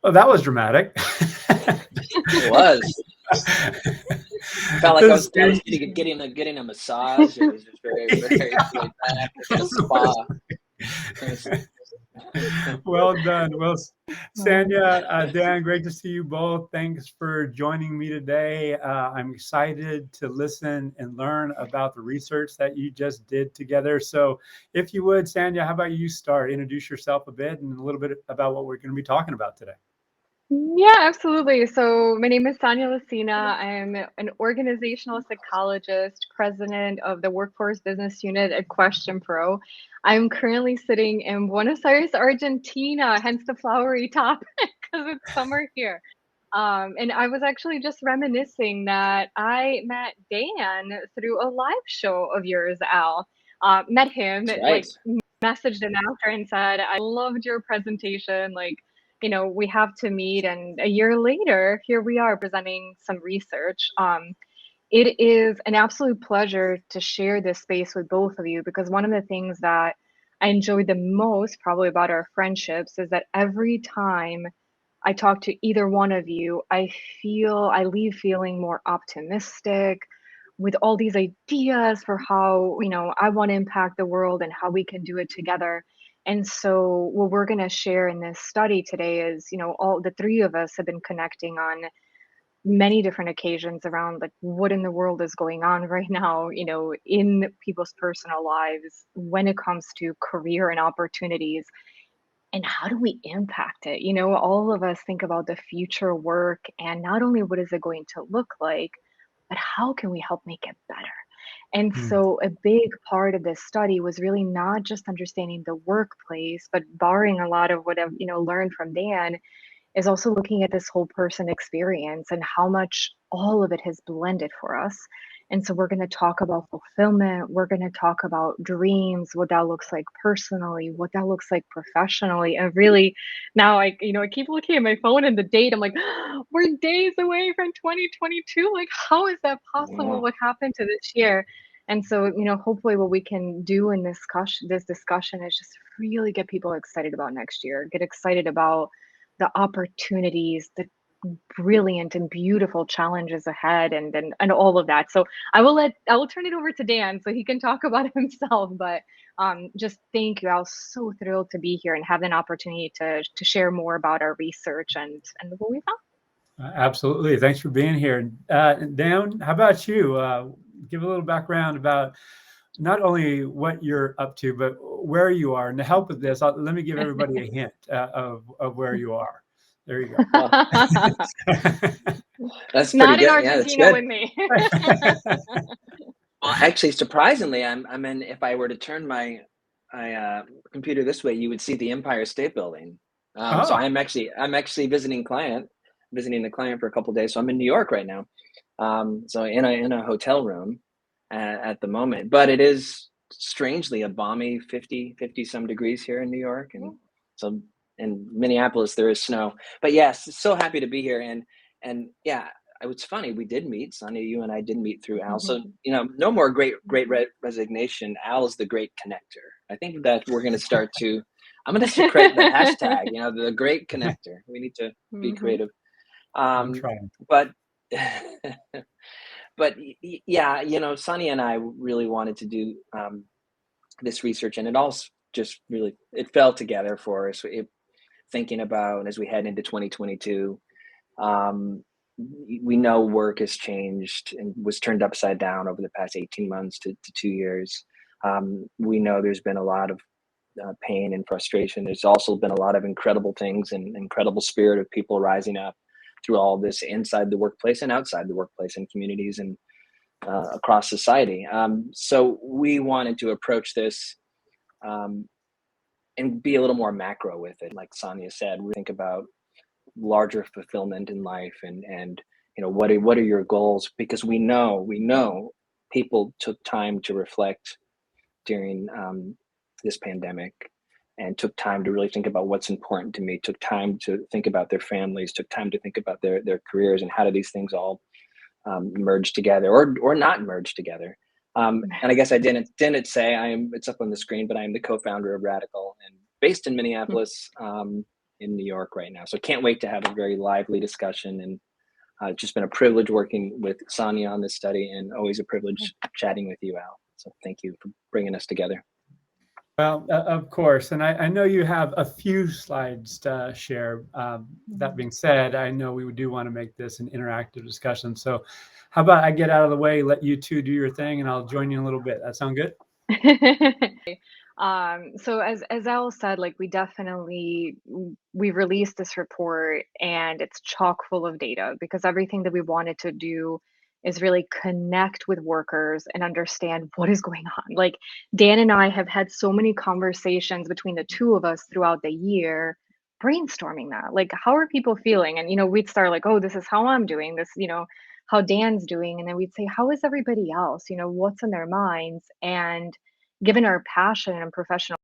Well, that was dramatic. It was. Felt like I was getting a massage. It was just very laid back, like a spa. Well done. Well, Sanja, Dan, great to see you both. Thanks for joining me today. I'm excited to listen and learn about the research that you just did together. So if you would, Sanja, how about you start? Introduce yourself a bit and a little bit about what we're going to be talking about today. Yeah, absolutely. So my name is Sanja Licina. I'm an organizational psychologist, president of the Workforce Business Unit at QuestionPro. I'm currently sitting in Buenos Aires, Argentina, hence the flowery topic because it's summer here. And I was actually just reminiscing that I met Dan through a live show of yours, Al. Met him, That's right. messaged him after and said, I loved your presentation. We have to meet. And a year later, here we are presenting some research. It is an absolute pleasure to share this space with both of you, because one of the things that I enjoy the most probably about our friendships is that every time I talk to either one of you, I leave feeling more optimistic with all these ideas for how, I want to impact the world and how we can do it together. And so what we're going to share in this study today is, all the three of us have been connecting on many different occasions around like what in the world is going on right now, in people's personal lives when it comes to career and opportunities. And how do we impact it? All of us think about the future work and not only what is it going to look like, but how can we help make it better? And so a big part of this study was really not just understanding the workplace, but borrowing a lot of what I've, learned from Dan, is also looking at this whole person experience and how much all of it has blended for us. And so we're going to talk about fulfillment. We're going to talk about dreams, what that looks like personally, what that looks like professionally. And really now I keep looking at my phone and the date. I'm like, we're days away from 2022. Like, how is that possible? Yeah. What happened to this year? And so, hopefully what we can do in this discussion is just really get people excited about next year, get excited about the opportunities, the brilliant and beautiful challenges ahead, and all of that. So I will turn it over to Dan so he can talk about himself. But just thank you. I was so thrilled to be here and have an opportunity to share more about our research and what we found. Absolutely. Thanks for being here. Dan, how about you? Give a little background about not only what you're up to, but where you are. And to help with this, let me give everybody a hint of where you are. There you go. That's not pretty in good. Argentina Yeah, with me. Well, actually, surprisingly, I'm in. If I were to turn my computer this way, you would see the Empire State Building. So I'm actually visiting the client for a couple of days. So I'm in New York right now. So in a hotel room at the moment, but it is strangely a balmy 50 some degrees here in New York. And so in Minneapolis, there is snow, but yes, so happy to be here. And yeah, it's funny. We did meet, Sanja, you and I did meet through Al. So, no more great resignation. Al is the great connector. I think that we're going to start I'm going to create the hashtag, the great connector. We need to be creative. I'm trying. But yeah, Sonny and I really wanted to do this research, and it all just really, it fell together for us. Thinking about as we head into 2022, we know work has changed and was turned upside down over the past 18 months to 2 years. We know there's been a lot of pain and frustration. There's also been a lot of incredible things and incredible spirit of people rising up through all this inside the workplace and outside the workplace and communities and across society. So we wanted to approach this and be a little more macro with it. Like Sanja said, we think about larger fulfillment in life and what are your goals? Because we know people took time to reflect during this pandemic and took time to really think about what's important to me, took time to think about their families, took time to think about their careers and how do these things all merge together or not merge together. And I guess I didn't say it's up on the screen, but I am the co-founder of RADICL and based in Minneapolis. in New York right now. So can't wait to have a very lively discussion. And it's just been a privilege working with Sanja on this study, and always a privilege chatting with you, Al. So thank you for bringing us together. Well, of course, and I know you have a few slides to share. That being said, I know we do want to make this an interactive discussion. So how about I get out of the way, let you two do your thing, and I'll join you in a little bit. That sound good? So as Al said, like we released this report and it's chock full of data because everything that we wanted to do is really connect with workers and understand what is going on. Like Dan and I have had so many conversations between the two of us throughout the year, brainstorming that. Like, how are people feeling? And we'd start like, oh, this is how I'm doing, this, how Dan's doing, and then we'd say, how is everybody else? What's in their minds? And given our passion and professional,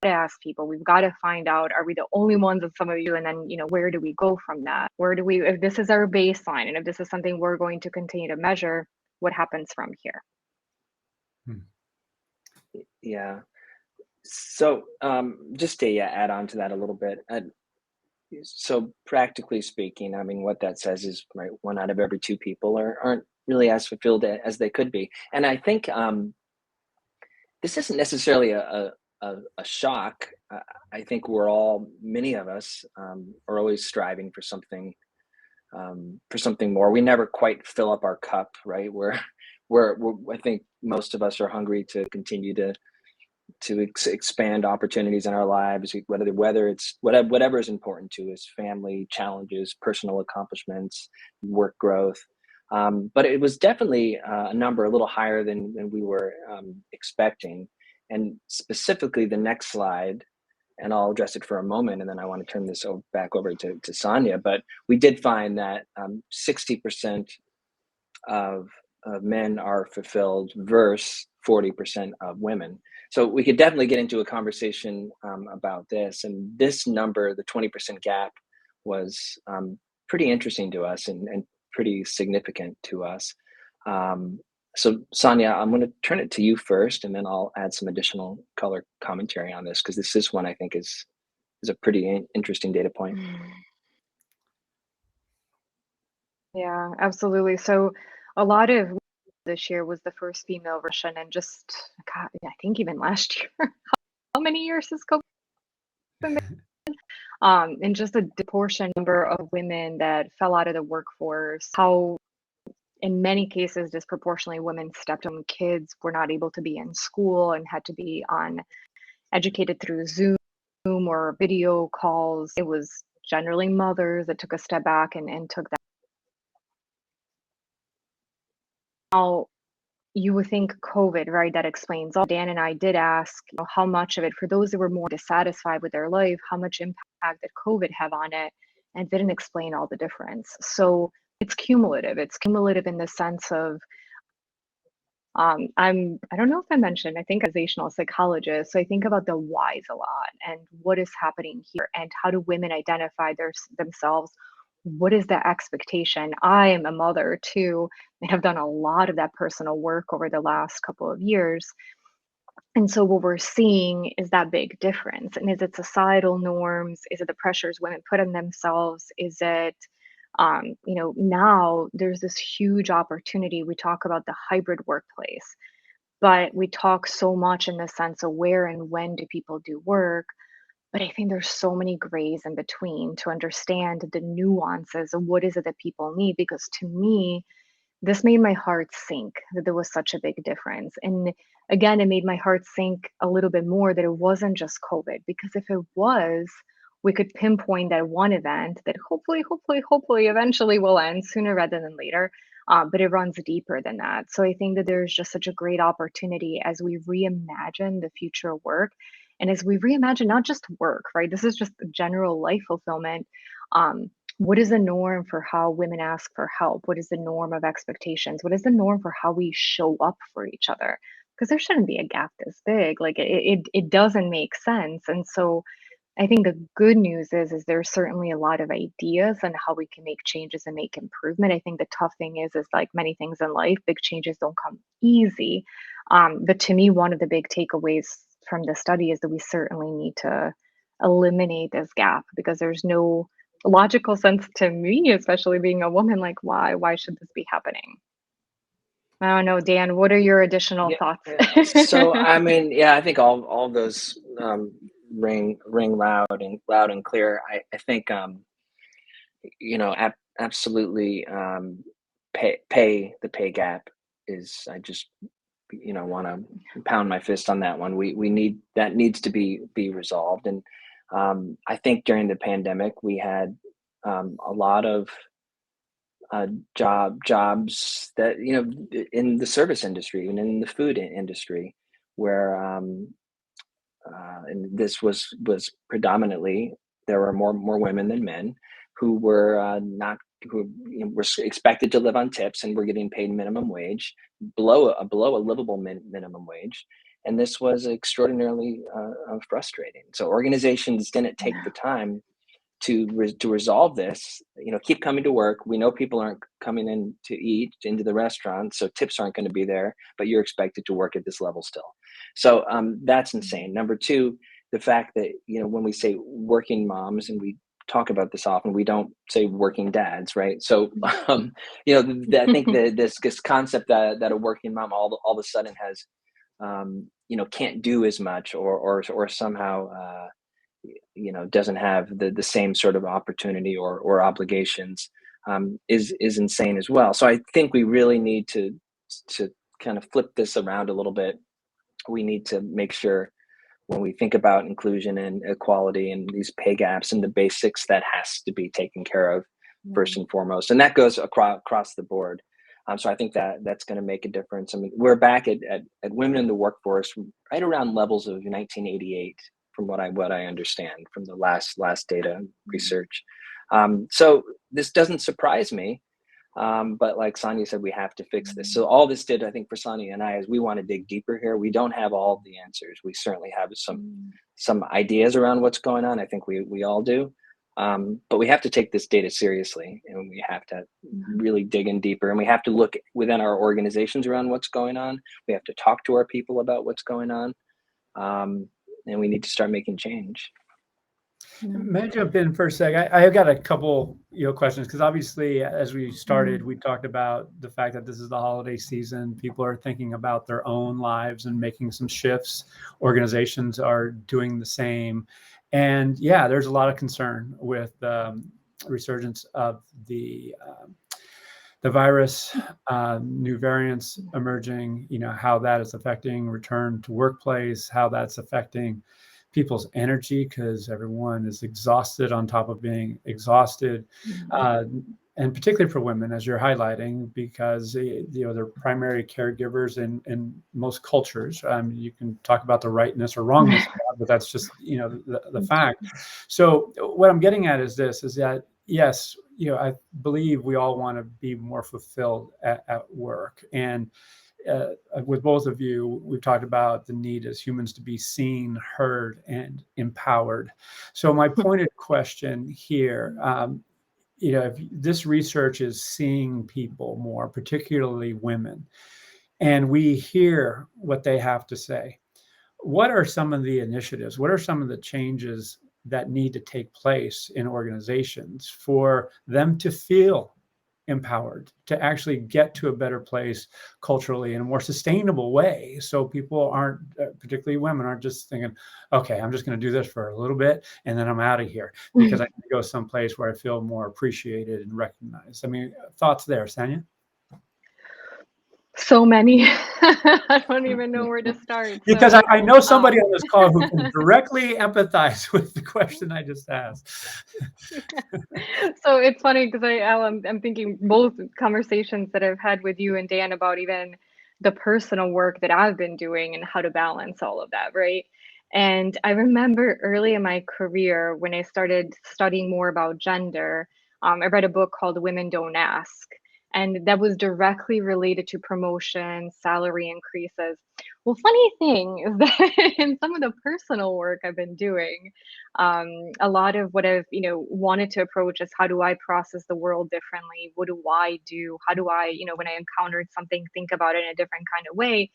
to ask people, we've got to find out, are we the only ones that some of you, and then where do we go from that? Where do we, if this is our baseline and if this is something we're going to continue to measure, what happens from here? Yeah, so just to add on to that a little bit, so practically speaking, I mean, what that says is, right, 1 out of every 2 people aren't really as fulfilled as they could be. And I think this isn't necessarily a shock. I think many of us are always striving for something more. We never quite fill up our cup, right? I think most of us are hungry to continue to expand opportunities in our lives, whether it's whatever is important to us, family challenges, personal accomplishments, work growth. But it was definitely a number a little higher than we were expecting. And specifically the next slide, and I'll address it for a moment, and then I want to turn this back over to Sanja. But we did find that 60% of men are fulfilled versus 40% of women. So we could definitely get into a conversation about this. And this number, the 20% gap, was pretty interesting to us and pretty significant to us. So Sanja, I'm going to turn it to you first, and then I'll add some additional color commentary on this, because this is one I think is a pretty interesting data point. Yeah, absolutely. So a lot of this year was the first female version, and just, God, I think even last year, how many years has COVID been? And just a disproportionate number of women that fell out of the workforce, how in many cases disproportionately women stepped on kids, were not able to be in school and had to be educated through Zoom or video calls. It was generally mothers that took a step back and took that. Now, you would think COVID, right? That explains all. Dan and I did ask, how much of it, for those that were more dissatisfied with their life, how much impact did COVID have on it? And didn't explain all the difference. So it's cumulative. It's cumulative in the sense of, I don't know if I mentioned, I think as a organizational psychologist, so I think about the whys a lot and what is happening here and how do women identify themselves. What is the expectation? I am a mother too, and have done a lot of that personal work over the last couple of years. And so what we're seeing is that big difference. And is it societal norms? Is it the pressures women put on themselves? Is it, now there's this huge opportunity. We talk about the hybrid workplace, but we talk so much in the sense of where and when do people do work. But I think there's so many grays in between to understand the nuances of what is it that people need. Because to me, this made my heart sink that there was such a big difference. And again, it made my heart sink a little bit more that it wasn't just COVID, because if it was, we could pinpoint that one event that hopefully eventually will end sooner rather than later. But it runs deeper than that. So I think that there's just such a great opportunity as we reimagine the future of work. And as we reimagine not just work, right? This is just general life fulfillment. What is the norm for how women ask for help? What is the norm of expectations? What is the norm for how we show up for each other? Because there shouldn't be a gap this big. Like it doesn't make sense. And so I think the good news is there's certainly a lot of ideas on how we can make changes and make improvement. I think the tough thing is like many things in life, big changes don't come easy. But to me, one of the big takeaways from the study is that we certainly need to eliminate this gap, because there's no logical sense to me, especially being a woman, like why should this be happening? I don't know, Dan, what are your additional thoughts? So I mean, yeah, I think all those ring loud and clear. I think absolutely, the pay gap is, I just want to pound my fist on that one. We need, that needs to be resolved. And I think during the pandemic we had a lot of jobs that, in the service industry and in the food industry, where and this was predominantly, there were more women than men who were not who were expected to live on tips and were getting paid minimum wage, below a livable minimum wage. And this was extraordinarily frustrating. So organizations didn't take the time to resolve this. Keep coming to work. We know people aren't coming in to eat into the restaurant, so tips aren't going to be there, but you're expected to work at this level still. So that's insane. Number two, the fact that, when we say working moms, and we talk about this often, we don't say working dads, right? So I think this concept that a working mom all of a sudden has can't do as much, or somehow doesn't have the same sort of opportunity or obligations, is insane as well. So I think we really need to kind of flip this around a little bit. We need to make sure, when we think about inclusion and equality and these pay gaps and the basics, that has to be taken care of first and foremost, and that goes across the board. So I think that's going to make a difference. I mean, we're back at women in the workforce right around levels of 1988, from what I understand from the last data research. So this doesn't surprise me, but like Sanja said, we have to fix this. So all this did, I think, for Sanja and I, is we want to dig deeper here. We don't have all the answers. We certainly have some ideas around what's going on. I think we all do. But we have to take this data seriously, and we have to really dig in deeper, and we have to look within our organizations around what's going on. We have to talk to our people about what's going on. And we need to start making change. May I jump in for a sec? I have got a couple questions, because obviously, as we started, we talked about the fact that this is the holiday season. People are thinking about their own lives and making some shifts. Organizations are doing the same. And yeah, there's a lot of concern with resurgence of the virus, new variants emerging, how that is affecting return to workplace, how that's affecting people's energy, because everyone is exhausted on top of being exhausted. And particularly for women, as you're highlighting, because they're primary caregivers in most cultures. You can talk about the rightness or wrongness of that, but that's just the fact. So what I'm getting at is this: is that yes, I believe we all want to be more fulfilled at work. And with both of you, we've talked about the need as humans to be seen, heard, and empowered. So my pointed question here, if this research is seeing people more, particularly women, and we hear what they have to say, what are some of the initiatives? What are some of the changes that need to take place in organizations for them to feel empowered, to actually get to a better place culturally in a more sustainable way, so people aren't, particularly women, aren't just thinking, okay, I'm just going to do this for a little bit and then I'm out of here, because I can go someplace where I feel more appreciated and recognized. I mean, thoughts there, Sanja? So many. I don't even know where to start. Because I know somebody on this call who can directly empathize with the question I just asked. So it's funny, because I'm thinking both conversations that I've had with you and Dan about even the personal work that I've been doing and how to balance all of that, right? And I remember early in my career, when I started studying more about gender, I read a book called Women Don't Ask. And that was directly related to promotion, salary increases. Well, funny thing is that in some of the personal work I've been doing, a lot of what I've wanted to approach is, how do I process the world differently? What do I do? How do I, when I encountered something, think about it in a different kind of way?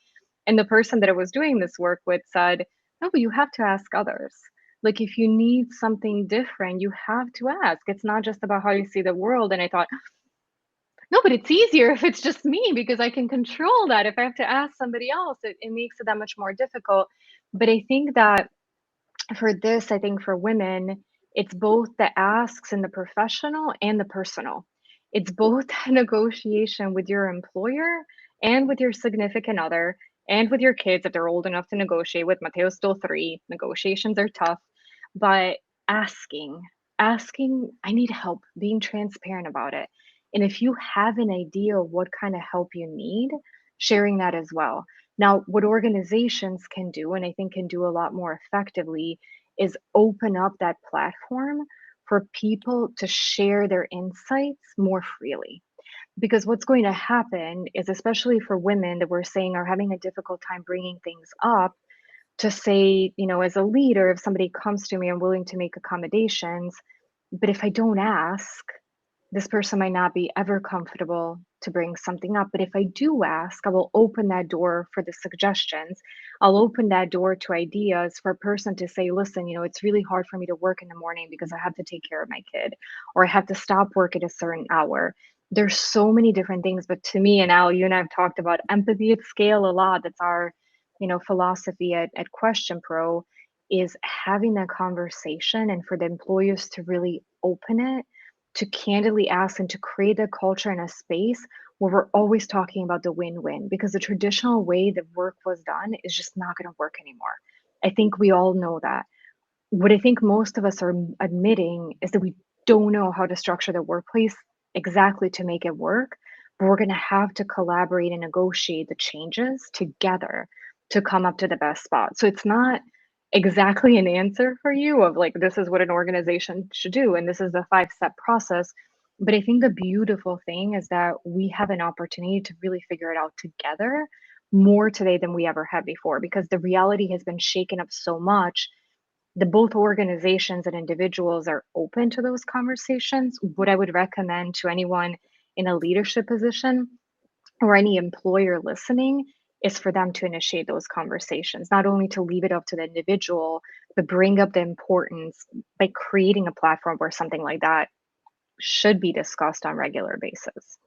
And the person that I was doing this work with said, No, but you have to ask others. Like if you need something different, you have to ask. It's not just about how you see the world. And I thought, no, but it's easier if it's just me because I can control that. If I have to ask somebody else, it makes it that much more difficult. But I think that for this, I think for women, it's both the asks in the professional and the personal. It's both a negotiation with your employer and with your significant other and with your kids if they're old enough to negotiate with. Mateo's still 3. Negotiations are tough, but asking, asking, I need help, being transparent about it. And if you have an idea of what kind of help you need, sharing that as well. Now, what organizations can do, and I think can do a lot more effectively, is open up that platform for people to share their insights more freely. Because what's going to happen is, especially for women that we're saying are having a difficult time bringing things up, to say, as a leader, if somebody comes to me, I'm willing to make accommodations. But if I don't ask, this person might not be ever comfortable to bring something up. But if I do ask, I will open that door for the suggestions. I'll open that door to ideas for a person to say, listen, it's really hard for me to work in the morning because I have to take care of my kid, or I have to stop work at a certain hour. There's so many different things. But to me, and Al, you and I have talked about empathy at scale a lot. That's our, philosophy at QuestionPro, is having that conversation and for the employers to really open it, to candidly ask and to create a culture and a space where we're always talking about the win-win, because the traditional way that work was done is just not going to work anymore. I think we all know that. What I think most of us are admitting is that we don't know how to structure the workplace exactly to make it work, but we're going to have to collaborate and negotiate the changes together to come up to the best spot. So it's not exactly an answer for you of like, this is what an organization should do, and this is the 5-step process. But I think the beautiful thing is that we have an opportunity to really figure it out together more today than we ever had before, because the reality has been shaken up so much that both organizations and individuals are open to those conversations. What I would recommend to anyone in a leadership position or any employer listening is for them to initiate those conversations, not only to leave it up to the individual, but bring up the importance by creating a platform where something like that should be discussed on a regular basis.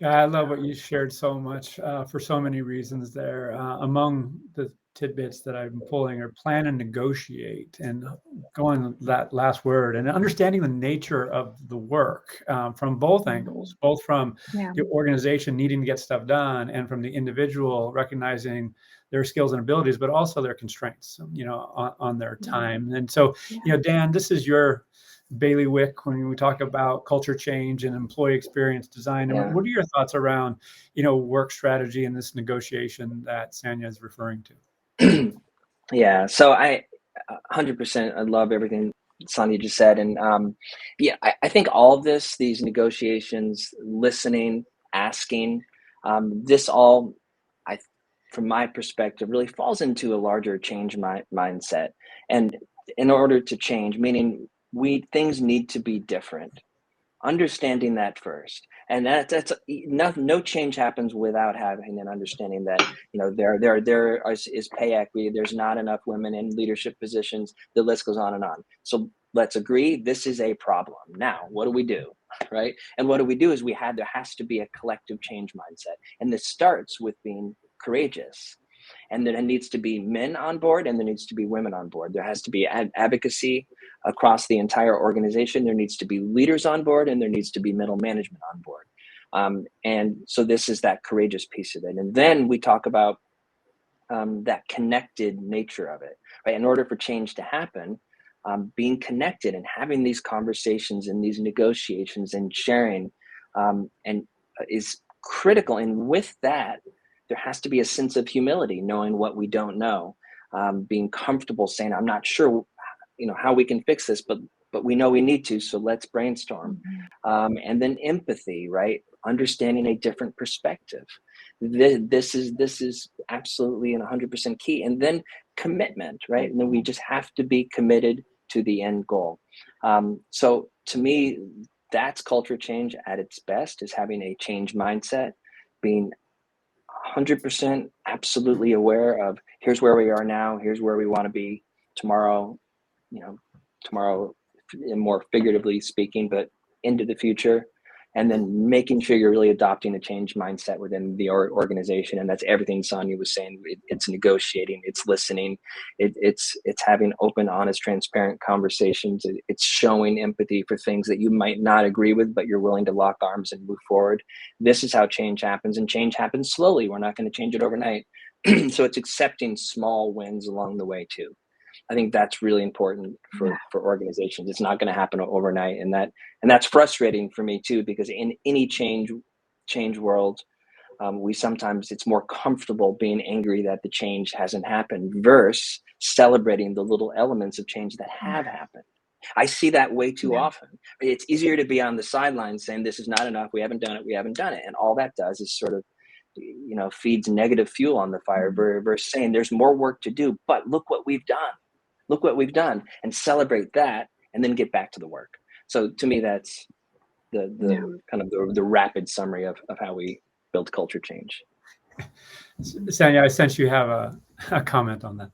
I love what you shared so much for so many reasons there. Among the tidbits that I'm pulling are plan and negotiate, and going that last word and understanding the nature of the work from both angles, both from the organization needing to get stuff done and from the individual recognizing their skills and abilities, but also their constraints, on their time. And so, Dan, this is your bailiwick when we talk about culture change and employee experience design. And what are your thoughts around, work strategy and this negotiation that Sanja is referring to? Yeah, so I 100% I love everything Sanja just said. And I think all of this, these negotiations, listening, asking, this all, from my perspective, really falls into a larger change mindset. And in order to change, meaning things need to be different. Understanding that first, and that's no change happens without having an understanding that there is pay equity. There's not enough women in leadership positions. The list goes on and on. So let's agree this is a problem. Now, what do we do, right? And what do we do is there has to be a collective change mindset, and this starts with being courageous. And then it needs to be men on board, and there needs to be women on board. There has to be advocacy across the entire organization. There needs to be leaders on board, and there needs to be middle management on board. And so this is that courageous piece of it. And then we talk about that connected nature of it, right? In order for change to happen, being connected and having these conversations and these negotiations and sharing and is critical. And with that, there has to be a sense of humility, knowing what we don't know, being comfortable saying, I'm not sure, how we can fix this, but we know we need to, so let's brainstorm. And then empathy, right? Understanding a different perspective. This is absolutely and 100% key. And then commitment, right? And then we just have to be committed to the end goal. So to me, that's culture change at its best, is having a change mindset, being 100% absolutely aware of here's where we are now, here's where we want to be tomorrow, tomorrow, more figuratively speaking, but into the future. And then making sure you're really adopting a change mindset within the organization. And that's everything Sanja was saying. It's negotiating, it's listening, it's having open, honest, transparent conversations. It's showing empathy for things that you might not agree with, but you're willing to lock arms and move forward. This is how change happens, and change happens slowly. We're not going to change it overnight. So it's accepting small wins along the way too. I think that's really important for organizations. It's not going to happen overnight, and that's frustrating for me too, because in any change world, we sometimes, it's more comfortable being angry that the change hasn't happened versus celebrating the little elements of change that have happened. I see that way too often. It's easier to be on the sidelines saying this is not enough, we haven't done it, and all that does is sort of feeds negative fuel on the fire versus saying there's more work to do, but look what we've done, and celebrate that, and then get back to the work. So to me, that's the kind of the rapid summary of how we build culture change. Sanja, I sense you have a comment on that.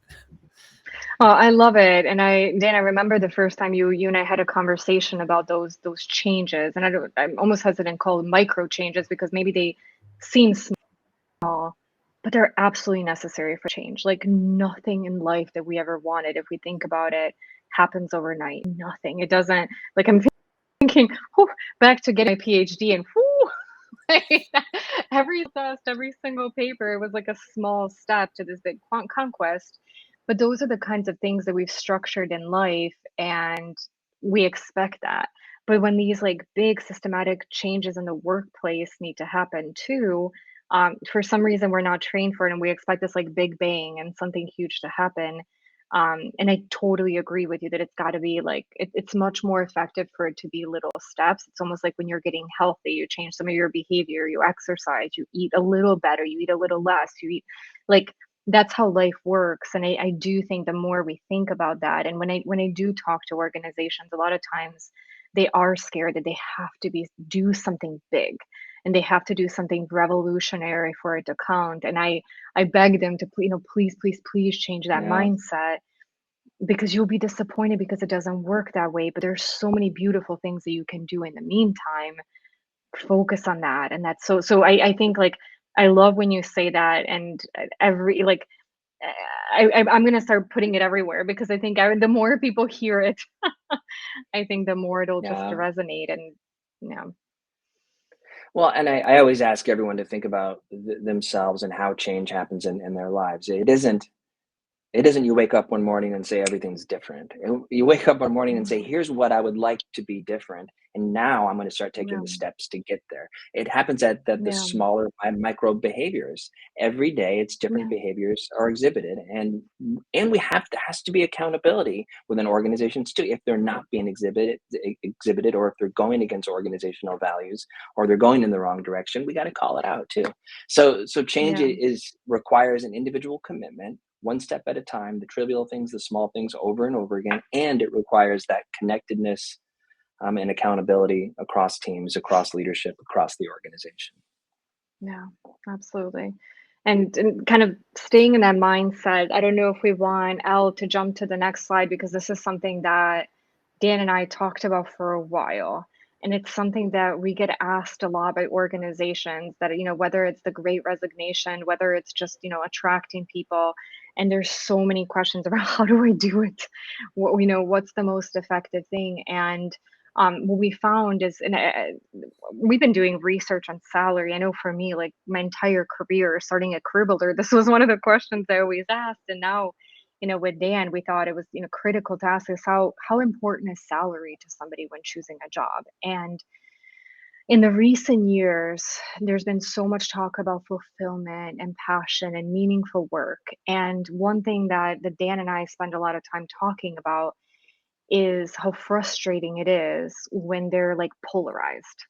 Oh, I love it. And Dan, I remember the first time you and I had a conversation about those changes, and I'm almost hesitant to call them micro changes because maybe they seem small, but they're absolutely necessary for change. Like nothing in life that we ever wanted, if we think about it, happens overnight. Nothing. It doesn't, like I'm thinking back to getting my PhD, and every test, every single paper, it was like a small step to this big conquest. But those are the kinds of things that we've structured in life, and we expect that. But when these like big systematic changes in the workplace need to happen too, for some reason we're not trained for it, and we expect this like big bang and something huge to happen. And I totally agree with you that it's got to be like it's much more effective for it to be little steps. It's almost like when you're getting healthy, you change some of your behavior, you exercise, you eat a little better, you eat a little less, you eat like that's how life works. And I do think the more we think about that, and when I do talk to organizations, a lot of times they are scared that they have to do something big, and they have to do something revolutionary for it to count. And I beg them to please change that mindset, because you'll be disappointed because it doesn't work that way. But there's so many beautiful things that you can do in the meantime. Focus on that. And that's so I think like I love when you say that, and every like I'm gonna start putting it everywhere, because I think the more people hear it, I think the more it'll just resonate. And Well, and I always ask everyone to think about themselves and how change happens in their lives. It isn't you wake up one morning and say everything's different. You wake up one morning and say, here's what I would like to be different. And now I'm going to start taking the steps to get there. It happens at the smaller micro behaviors. Every day it's different behaviors are exhibited. And there has to be accountability within organizations too. If they're not being exhibited, or if they're going against organizational values, or they're going in the wrong direction, we got to call it out too. So change requires an individual commitment, one step at a time, the trivial things, the small things over and over again. And it requires that connectedness and accountability across teams, across leadership, across the organization. Yeah, absolutely. And kind of staying in that mindset, I don't know if we want Al to jump to the next slide, because this is something that Dan and I talked about for a while. And it's something that we get asked a lot by organizations that, whether it's the Great Resignation, whether it's just, attracting people. And there's so many questions about how do I do it? What's the most effective thing? And what we found is, and we've been doing research on salary. I know for me, like my entire career, starting at Career Builder, this was one of the questions I always asked. And now, with Dan, we thought it was, critical to ask us how important is salary to somebody when choosing a job. And in the recent years, there's been so much talk about fulfillment and passion and meaningful work. And one thing that Dan and I spend a lot of time talking about is how frustrating it is when they're like polarized.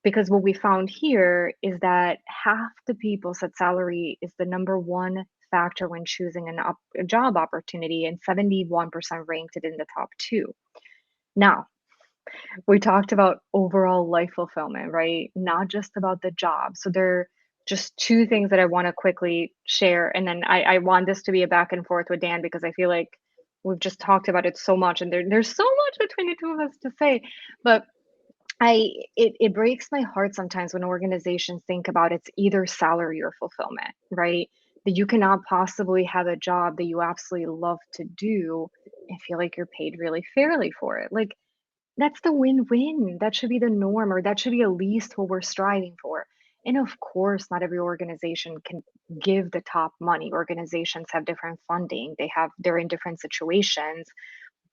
Because what we found here is that half the people said salary is the number one factor when choosing a job opportunity, and 71% ranked it in the top two. Now, we talked about overall life fulfillment, right? Not just about the job. So they're just two things that I want to quickly share. And then I want this to be a back and forth with Dan because I feel like we've just talked about it so much and there's so much between the two of us to say. But it breaks my heart sometimes when organizations think about it's either salary or fulfillment, right? That you cannot possibly have a job that you absolutely love to do and feel like you're paid really fairly for it. Like that's the win-win. That should be the norm, or that should be at least what we're striving for. And of course, not every organization can give the top money. Organizations have different funding. They're in different situations.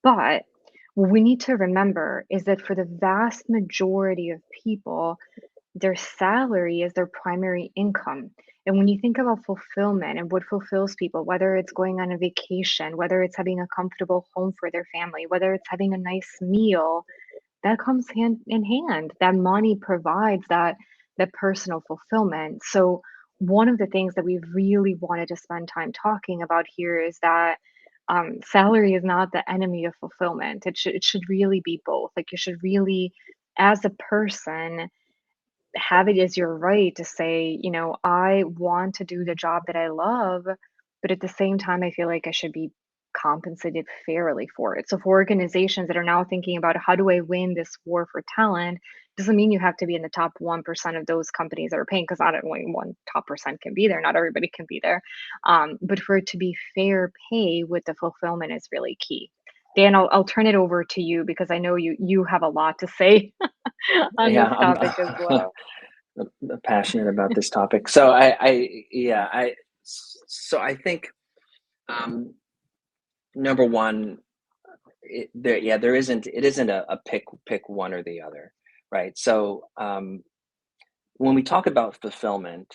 But what we need to remember is that for the vast majority of people, their salary is their primary income. And when you think about fulfillment and what fulfills people, whether it's going on a vacation, whether it's having a comfortable home for their family, whether it's having a nice meal, that comes hand in hand. That money provides that personal fulfillment. So one of the things that we really wanted to spend time talking about here is that salary is not the enemy of fulfillment. It should really be both. Like you should really, as a person, have it as your right to say, I want to do the job that I love, but at the same time, I feel like I should be compensated fairly for it. So for organizations that are now thinking about how do I win this war for talent, doesn't mean you have to be in the top 1% of those companies that are paying, because not only one top percent can be there, not everybody can be there. But for it to be fair pay with the fulfillment is really key. Dan, I'll turn it over to you because I know you have a lot to say on Yeah, this topic as well. I'm passionate about this topic. So I think number one, there isn't a pick one or the other, right? So when we talk about fulfillment,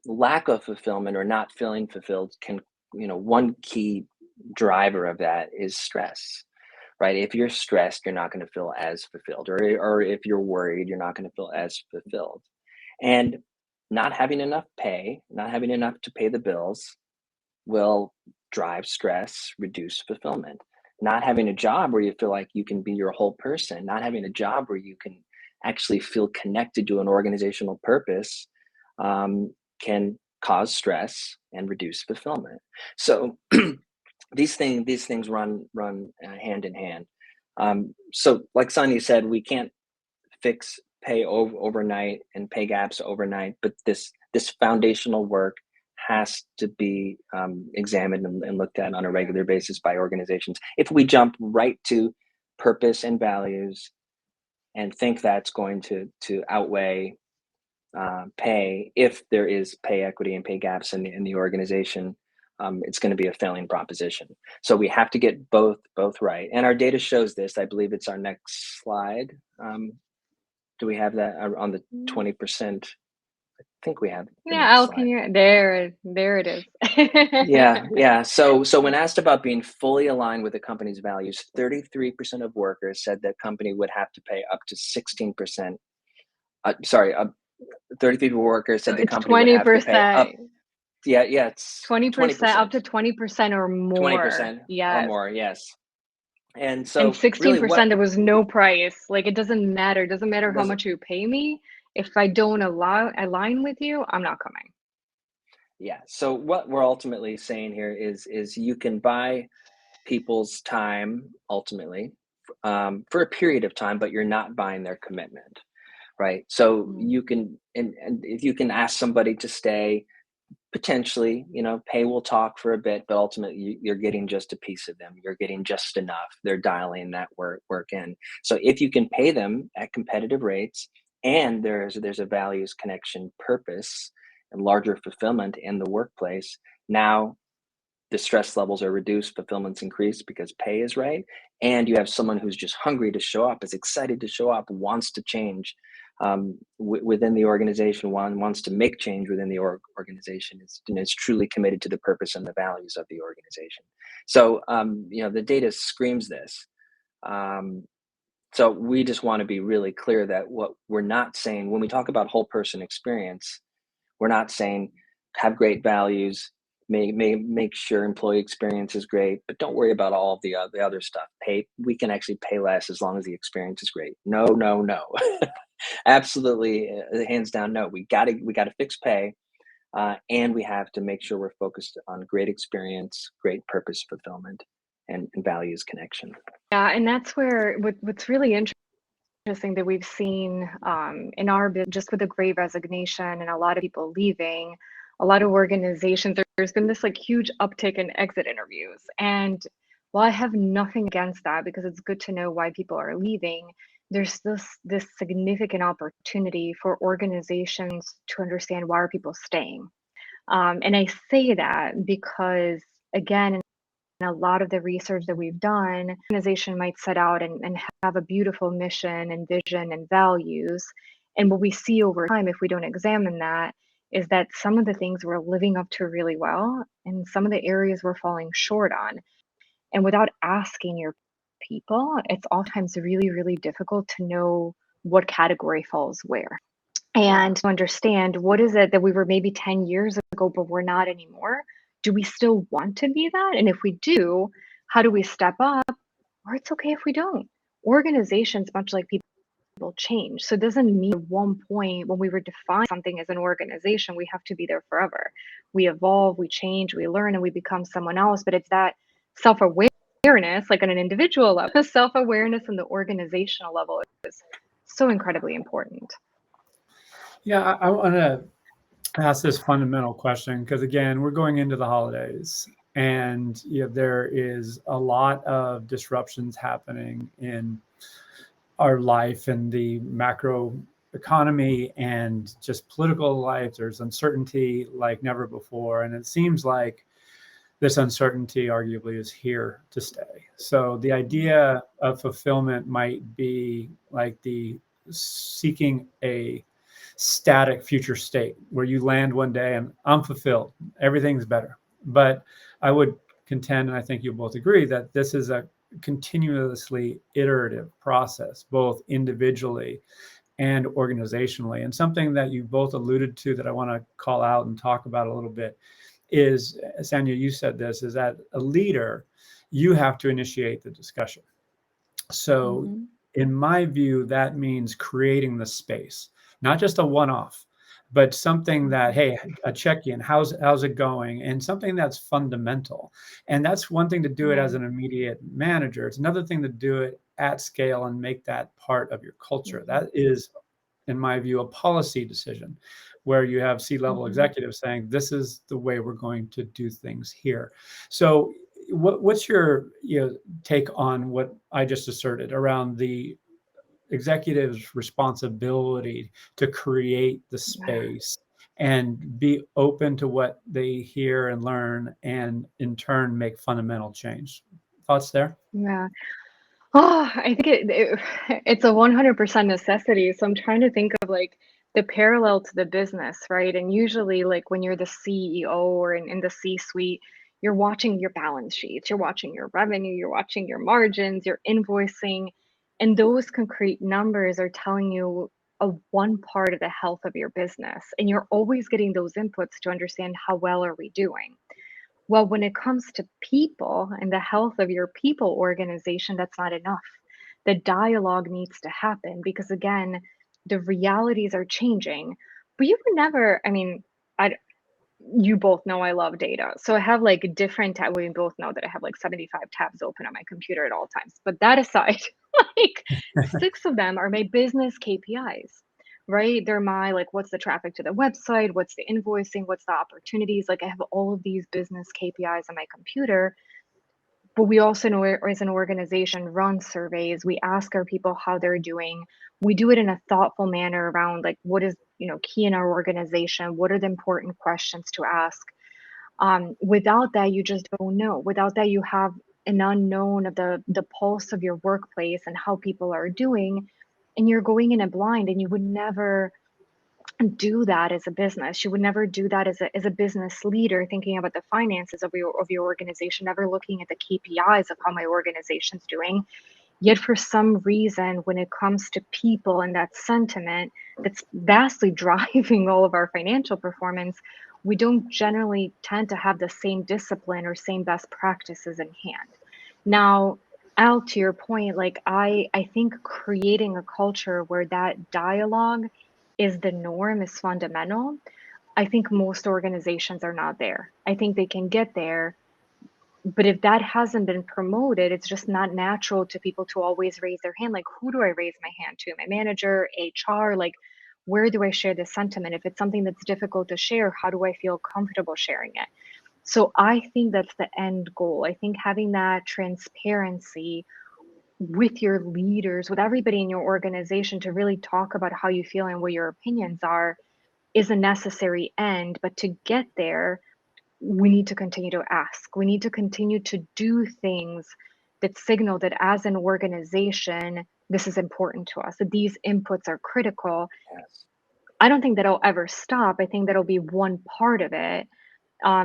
lack of fulfillment or not feeling fulfilled can, one key driver of that is stress, right? If you're stressed, you're not going to feel as fulfilled, or if you're worried, you're not going to feel as fulfilled. And not having enough pay, not having enough to pay the bills will drive stress, reduce fulfillment. Not having a job where you feel like you can be your whole person, not having a job where you can actually feel connected to an organizational purpose, can cause stress and reduce fulfillment. So these things run hand in hand. So like Sanja said, we can't fix pay overnight and pay gaps overnight, but this foundational work has to be examined and looked at on a regular basis by organizations. If we jump right to purpose and values and think that's going to outweigh pay, if there is pay equity and pay gaps in the organization, it's going to be a failing proposition. So we have to get both right, and our data shows this. I believe it's our next slide. Do we have that on the 20%? I think we have. Yeah, Al, can you? There it is. Yeah. So when asked about being fully aligned with the company's values, 33% of workers said that company would have to pay up to 16%. 33 workers said the company would have to pay up. Yeah, it's 20%, up to 20% or more. 20% yes. or more, yes. And so, and 16%, there was no price. Like it doesn't matter. It doesn't matter how much you pay me. If I don't align with you, I'm not coming. Yeah. So what we're ultimately saying here is you can buy people's time ultimately for a period of time, but you're not buying their commitment, right? So you can, and if you can ask somebody to stay, potentially, pay will talk for a bit, but ultimately you're getting just a piece of them. You're getting just enough. They're dialing that work in. So if you can pay them at competitive rates, and there's a values connection, purpose, and larger fulfillment in the workplace, now the stress levels are reduced, fulfillment's increased because pay is right, and you have someone who's just hungry to show up, is excited to show up, wants to change within the organization, wants to make change within the organization, is truly committed to the purpose and the values of the organization. So the data screams this. So we just want to be really clear that what we're not saying when we talk about whole person experience, we're not saying have great values, make sure employee experience is great, but don't worry about all of the other stuff. We can actually pay less as long as the experience is great. No. Absolutely, hands down, no. We gotta fix pay, and we have to make sure we're focused on great experience, great purpose fulfillment, and values connection. Yeah, and that's where what's really interesting that we've seen in our business, just with the great resignation and a lot of people leaving, a lot of organizations, there's been this like huge uptick in exit interviews. And while I have nothing against that, because it's good to know why people are leaving, there's this significant opportunity for organizations to understand why are people staying. And I say that because, again, in a lot of the research that we've done, organization might set out and have a beautiful mission and vision and values. And what we see over time, if we don't examine that, is that some of the things we're living up to really well, and some of the areas we're falling short on. And without asking your people, it's oftentimes really, really difficult to know what category falls where. And to understand what is it that we were maybe 10 years ago, but we're not anymore. Do we still want to be that? And if we do, how do we step up? Or it's okay if we don't. Organizations, much like people, change. So it doesn't mean at one point when we were defining something as an organization, we have to be there forever. We evolve, we change, we learn, and we become someone else. But it's that self-awareness, like on an individual level, self-awareness and the organizational level is so incredibly important. Yeah, I want to ask this fundamental question because, again, we're going into the holidays, and there is a lot of disruptions happening in our life and the macro economy and just political life. There's uncertainty like never before, and it seems like this uncertainty arguably is here to stay. So the idea of fulfillment might be like the seeking a static future state where you land one day and I'm fulfilled, everything's better. But I would contend, and I think you'll both agree, that this is a continuously iterative process, both individually and organizationally. And something that you both alluded to that I want to call out and talk about a little bit is, Sanja, you said this, is that a leader, you have to initiate the discussion. So in my view, that means creating the space, not just a one-off, but something that, hey, a check-in, how's it going? And something that's fundamental. And that's one thing to do it as an immediate manager. It's another thing to do it at scale and make that part of your culture. That is, in my view, a policy decision where you have C-level executives saying, this is the way we're going to do things here. So what's your take on what I just asserted around the executive's responsibility to create the space and be open to what they hear and learn, and in turn make fundamental change? Thoughts there? Yeah. Oh, I think it's a 100% necessity. So I'm trying to think of like the parallel to the business, right? And usually, like when you're the CEO or in the C-suite, you're watching your balance sheets, you're watching your revenue, you're watching your margins, you're invoicing, and those concrete numbers are telling you a one part of the health of your business. And you're always getting those inputs to understand how well are we doing. Well, when it comes to people and the health of your people organization, that's not enough. The dialogue needs to happen because, again, the realities are changing. But you would never, I mean, you both know I love data. So I have like different tabs. We both know that I have like 75 tabs open on my computer at all times. But that aside, like 6 of them are my business KPIs, right? They're my like, what's the traffic to the website? What's the invoicing? What's the opportunities? Like I have all of these business KPIs on my computer. But we also know, as an organization, run surveys. We ask our people how they're doing. We do it in a thoughtful manner around like what is key in our organization. What are the important questions to ask? Without that, you just don't know. Without that, you have an unknown of the pulse of your workplace and how people are doing, and you're going in a blind. And you would never do that as a business. You would never do that as a business leader, thinking about the finances of your organization, never looking at the KPIs of how my organization's doing. Yet for some reason, when it comes to people and that sentiment that's vastly driving all of our financial performance, we don't generally tend to have the same discipline or same best practices in hand. Now, Al, to your point, like I think creating a culture where that dialogue is the norm is fundamental. I think most organizations are not there. I think they can get there, but if that hasn't been promoted, it's just not natural to people to always raise their hand. Like, who do I raise my hand to? My manager, HR? Like, where do I share this sentiment? If it's something that's difficult to share, how do I feel comfortable sharing it? So I think that's the end goal. I think having that transparency with your leaders, with everybody in your organization to really talk about how you feel and what your opinions are is a necessary end. But to get there, we need to continue to ask. We need to continue to do things that signal that as an organization, this is important to us, that these inputs are critical. Yes. I don't think that'll ever stop. I think that'll be one part of it.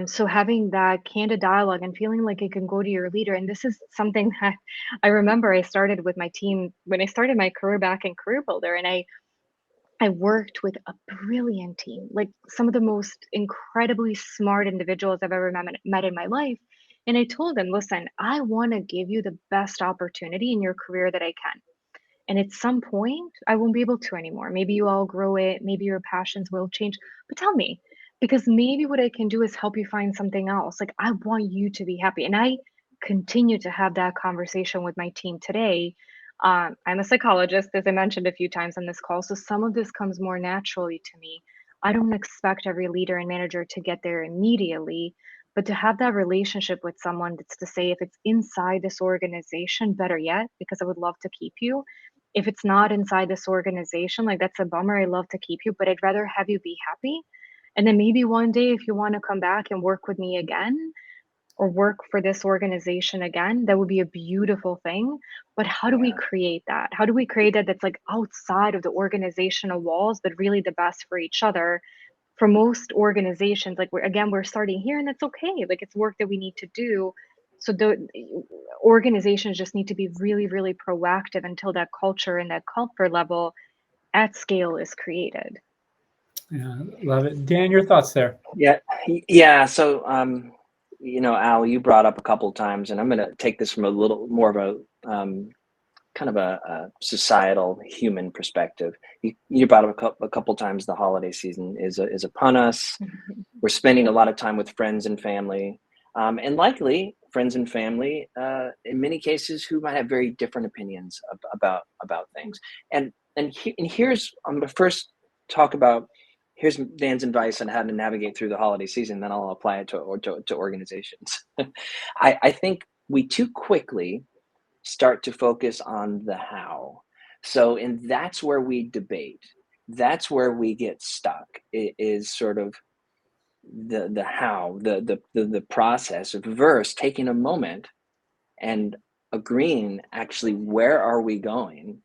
So having that candid dialogue and feeling like you can go to your leader, and this is something that I remember I started with my team when I started my career back in Career Builder, and I worked with a brilliant team, like some of the most incredibly smart individuals I've ever met in my life. And I told them, listen, I want to give you the best opportunity in your career that I can. And at some point, I won't be able to anymore. Maybe you all grow it, maybe your passions will change, but tell me, because maybe what I can do is help you find something else. Like, I want you to be happy. And I continue to have that conversation with my team today. I'm a psychologist, as I mentioned a few times on this call. So some of this comes more naturally to me. I don't expect every leader and manager to get there immediately, but to have that relationship with someone that's to say, if it's inside this organization, better yet, because I would love to keep you. If it's not inside this organization, like that's a bummer. I love to keep you, but I'd rather have you be happy. And then maybe one day, if you want to come back and work with me again or work for this organization again, that would be a beautiful thing. But how do we Yeah. create that? How do we create that that's like outside of the organizational walls, but really the best for each other? For most organizations, like we're starting here, and that's okay. Like it's work that we need to do. So the organizations just need to be really, really proactive until that culture and that comfort level at scale is created. Yeah, love it. Dan, your thoughts there? Yeah. Yeah. So, Al, you brought up a couple of times, and I'm going to take this from a little more of kind of a societal human perspective. You brought up a couple times the holiday season is upon us. We're spending a lot of time with friends and family, and likely friends and family, in many cases, who might have very different opinions about things. And here's I'm going to first talk about here's Dan's advice on how to navigate through the holiday season. Then I'll apply it to organizations. I think we too quickly start to focus on the how. So, and that's where we debate. That's where we get stuck. It is sort of the how, the process versus taking a moment and agreeing actually where are we going.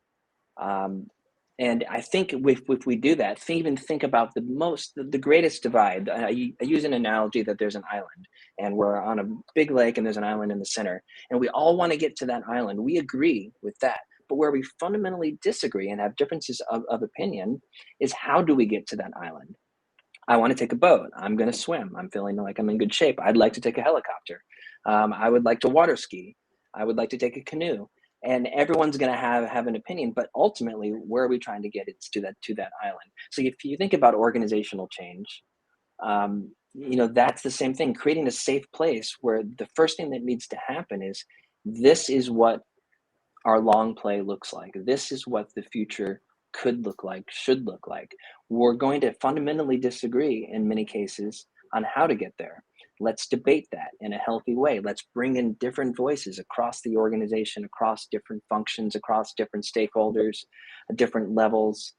And I think if we do that, even think about the greatest divide. I use an analogy that there's an island and we're on a big lake and there's an island in the center and we all want to get to that island. We agree with that. But where we fundamentally disagree and have differences of opinion is how do we get to that island? I want to take a boat. I'm going to swim. I'm feeling like I'm in good shape. I'd like to take a helicopter. I would like to water ski. I would like to take a canoe. And everyone's going to have an opinion, but ultimately, where are we trying to get? It's to that island. So if you think about organizational change, that's the same thing. Creating a safe place where the first thing that needs to happen is this is what our long play looks like. This is what the future could look like, should look like. We're going to fundamentally disagree in many cases on how to get there. Let's debate that in a healthy way. Let's bring in different voices across the organization, across different functions, across different stakeholders, different levels.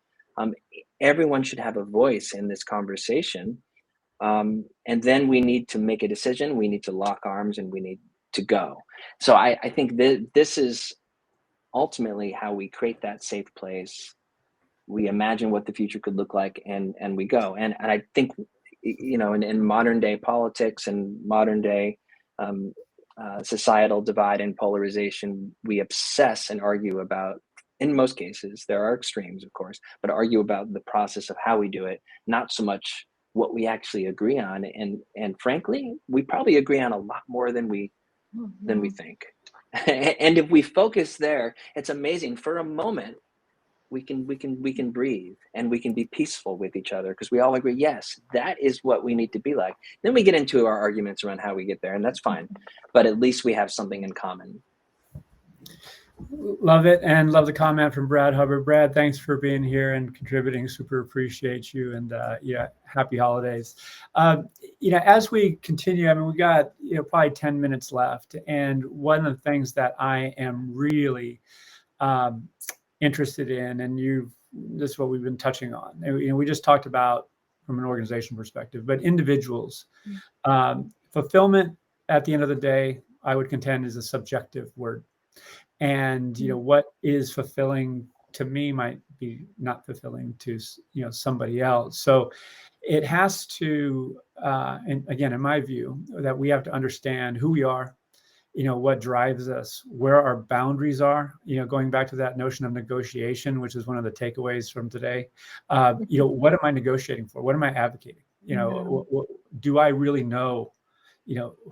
Everyone should have a voice in this conversation. And then we need to make a decision. We need to lock arms and we need to go. So I think this is ultimately how we create that safe place. We imagine what the future could look like and we go. And I think, in modern day politics and modern day societal divide and polarization, we obsess and argue about, in most cases, there are extremes, of course, but argue about the process of how we do it, not so much what we actually agree on. And frankly, we probably agree on a lot more than we think. And if we focus there, it's amazing. For a moment, we can breathe and we can be peaceful with each other because we all agree, yes, that is what we need to be like. Then we get into our arguments around how we get there, and that's fine. But at least we have something in common. Love it, and love the comment from Brad Hubbard. Brad, thanks for being here and contributing. Super appreciate you, and yeah, happy holidays. As we continue, I mean, we got probably 10 minutes left, and one of the things that I am really interested in, and this is what we've been touching on. We just talked about from an organization perspective, but individuals, fulfillment at the end of the day, I would contend is a subjective word. And what is fulfilling to me might be not fulfilling to somebody else. So it has to, and again, in my view, that we have to understand who we are, what drives us, where our boundaries are. Going back to that notion of negotiation, which is one of the takeaways from today. What am I negotiating for? What am I advocating? Do I really know,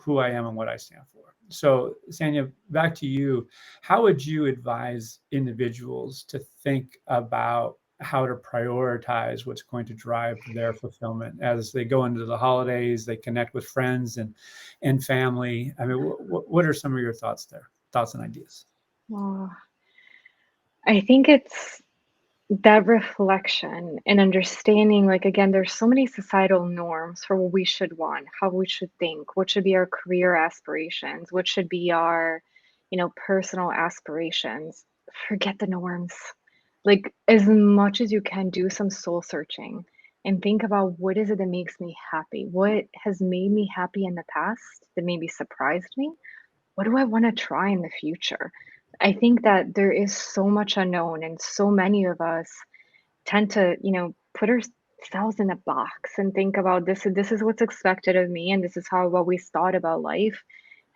who I am and what I stand for? So, Sanja, back to you. How would you advise individuals to think about how to prioritize what's going to drive their fulfillment as they go into the holidays, they connect with friends and family? I mean, what are some of your thoughts there? Thoughts and ideas? Well, I think it's that reflection and understanding, like, again, there's so many societal norms for what we should want, how we should think, what should be our career aspirations, what should be our, personal aspirations. Forget the norms. Like, as much as you can, do some soul searching and think about what is it that makes me happy? What has made me happy in the past that maybe surprised me? What do I want to try in the future? I think that there is so much unknown, and so many of us tend to, put ourselves in a box and think about this is what's expected of me, and this is how what we thought about life.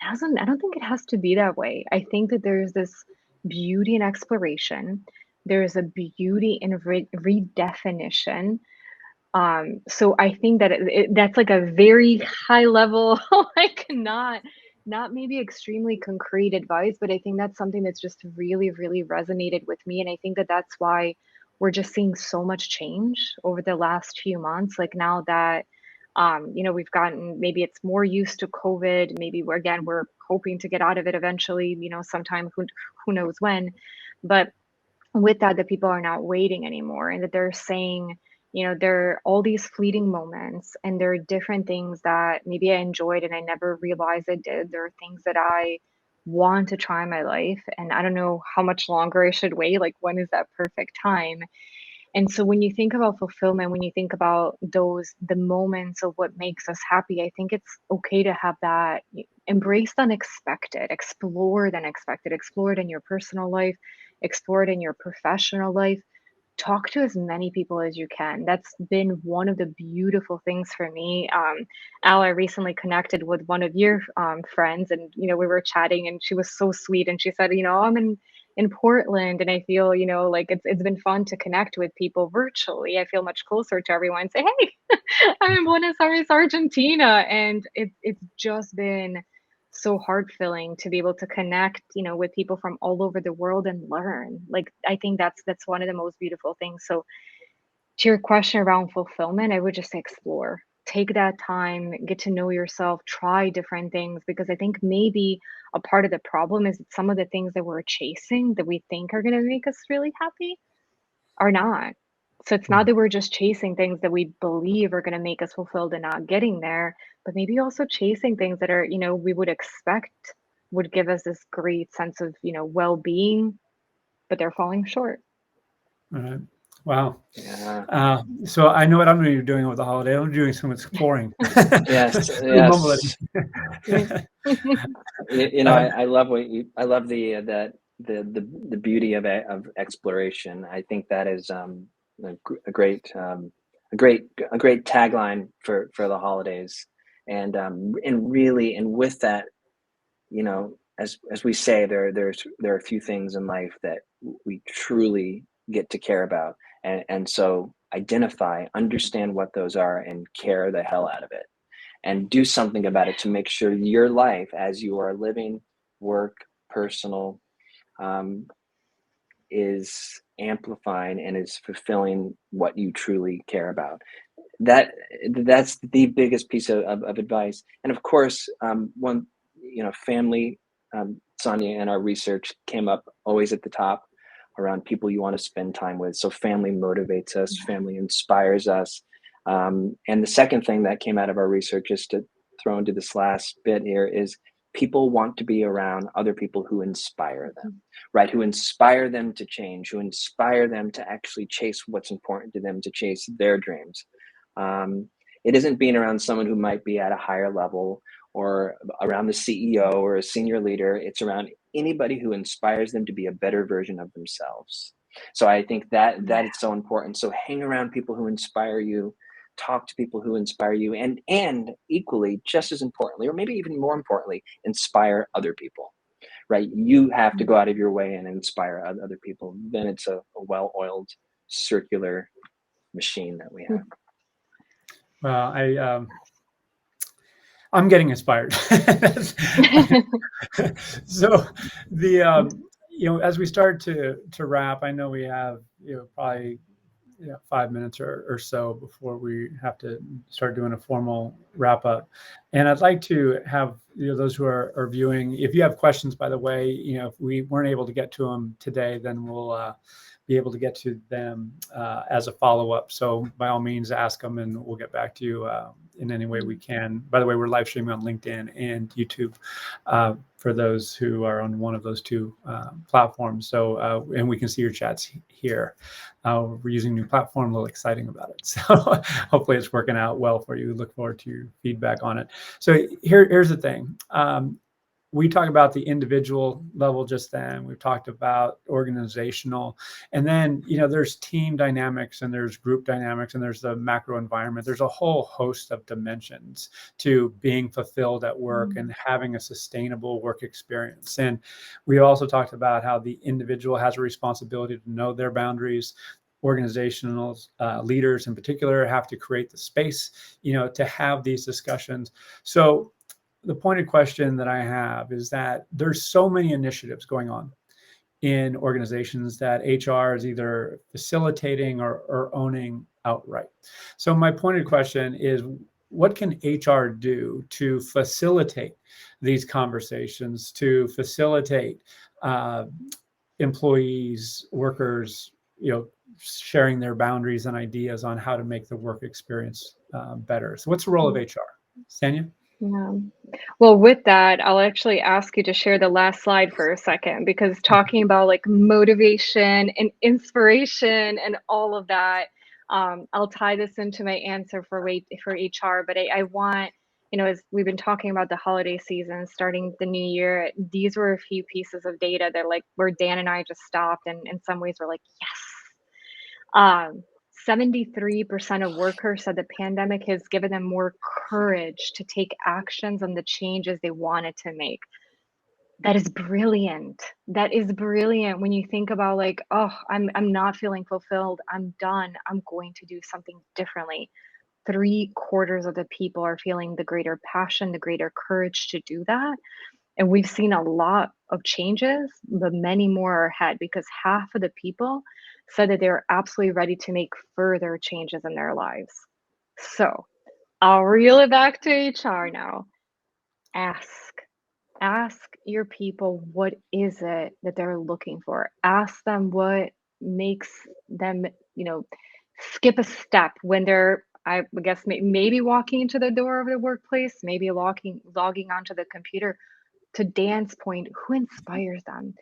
I don't think it has to be that way. I think that there's this beauty in exploration. There's a beauty in redefinition. So I think that that's like a very high level, like not maybe extremely concrete advice, but I think that's something that's just really, really resonated with me. And I think that that's why we're just seeing so much change over the last few months. Like, now that, we've gotten, maybe it's more used to COVID. Maybe we're hoping to get out of it eventually, sometime, who knows when. But with that, the people are not waiting anymore, and that they're saying, there are all these fleeting moments, and there are different things that maybe I enjoyed and I never realized I did. There are things that I want to try in my life, and I don't know how much longer I should wait. Like, when is that perfect time? And so when you think about fulfillment, when you think about the moments of what makes us happy, I think it's okay to have that. Embrace the unexpected, explore the unexpected, explore it in your personal life, explore it in your professional life. Talk to as many people as you can. That's been one of the beautiful things for me. Al, I recently connected with one of your friends, and we were chatting, and she was so sweet, and she said, I'm in Portland, and I feel, like it's been fun to connect with people virtually. I feel much closer to everyone. Say, hey, I'm in Buenos Aires, Argentina, and it's just been so heart filling to be able to connect, with people from all over the world and learn. Like, I think that's one of the most beautiful things. So, to your question around fulfillment, I would just say explore. Take that time, get to know yourself, try different things, because I think maybe a part of the problem is that some of the things that we're chasing that we think are going to make us really happy are not. So it's not that we're just chasing things that we believe are going to make us fulfilled and not getting there, but maybe also chasing things that are, we would expect would give us this great sense of, well-being, but they're falling short. All right. Wow. Yeah. So I know what I'm going to be doing with the holiday. I'm doing some exploring. Yes. Yes. I love I love the beauty of exploration. I think that is a great tagline for the holidays, and really, and with that, as we say, there are a few things in life that we truly get to care about, and so understand what those are, and care the hell out of it, and do something about it to make sure your life, as you are living, work, personal is amplifying and is fulfilling what you truly care about. That's the biggest piece of advice. And of course, one, family, Sanja, and our research came up always at the top around people you want to spend time with. So family motivates us, family inspires us. And the second thing that came out of our research, just to throw into this last bit here, is people want to be around other people who inspire them, right? Who inspire them to change, who inspire them to actually chase what's important to them, to chase their dreams. It isn't being around someone who might be at a higher level or around the CEO or a senior leader. It's around anybody who inspires them to be a better version of themselves. So I think that is so important. So hang around people who inspire you, talk to people who inspire you, and equally, just as importantly, or maybe even more importantly, inspire other people, right? You have to go out of your way and inspire other people. Then it's a well-oiled circular machine that we have. Well, I'm getting inspired. So as we start to wrap, I know we have probably 5 minutes or so before we have to start doing a formal wrap up. And I'd like to have those who are viewing, if you have questions, by the way, if we weren't able to get to them today, then we'll be able to get to them as a follow-up. So by all means, ask them and we'll get back to you in any way we can. By the way, we're live streaming on LinkedIn and YouTube for those who are on one of those two platforms. So, and we can see your chats here. We're using a new platform, a little exciting about it. So hopefully it's working out well for you. Look forward to your feedback on it. So here's the thing. We talk about the individual level just then. We've talked about organizational, and then there's team dynamics and there's group dynamics and there's the macro environment. There's a whole host of dimensions to being fulfilled at work and having a sustainable work experience. And we also talked about how the individual has a responsibility to know their boundaries. Organizational leaders in particular have to create the space, to have these discussions. So the pointed question that I have is that there's so many initiatives going on in organizations that HR is either facilitating or owning outright. So my pointed question is, what can HR do to facilitate these conversations, to facilitate employees, workers, sharing their boundaries and ideas on how to make the work experience better? So what's the role of HR? Sanja? Yeah. Well, with that, I'll actually ask you to share the last slide for a second, because talking about like motivation and inspiration and all of that, I'll tie this into my answer for HR. But I want, as we've been talking about the holiday season, starting the new year, these were a few pieces of data that where Dan and I just stopped, and in some ways we're like, yes. 73% of workers said the pandemic has given them more courage to take actions on the changes they wanted to make. That is brilliant. That is brilliant when you think about I'm not feeling fulfilled. I'm done. I'm going to do something differently. 3/4 of the people are feeling the greater passion, the greater courage to do that. And we've seen a lot of changes, but many more are ahead, because half of the people said that they're absolutely ready to make further changes in their lives. So I'll reel it back to HR now. Ask your people, what is it that they're looking for? Ask them what makes them, skip a step when they're, I guess, maybe walking into the door of the workplace, maybe logging onto the computer. To Dan's point, who inspires them?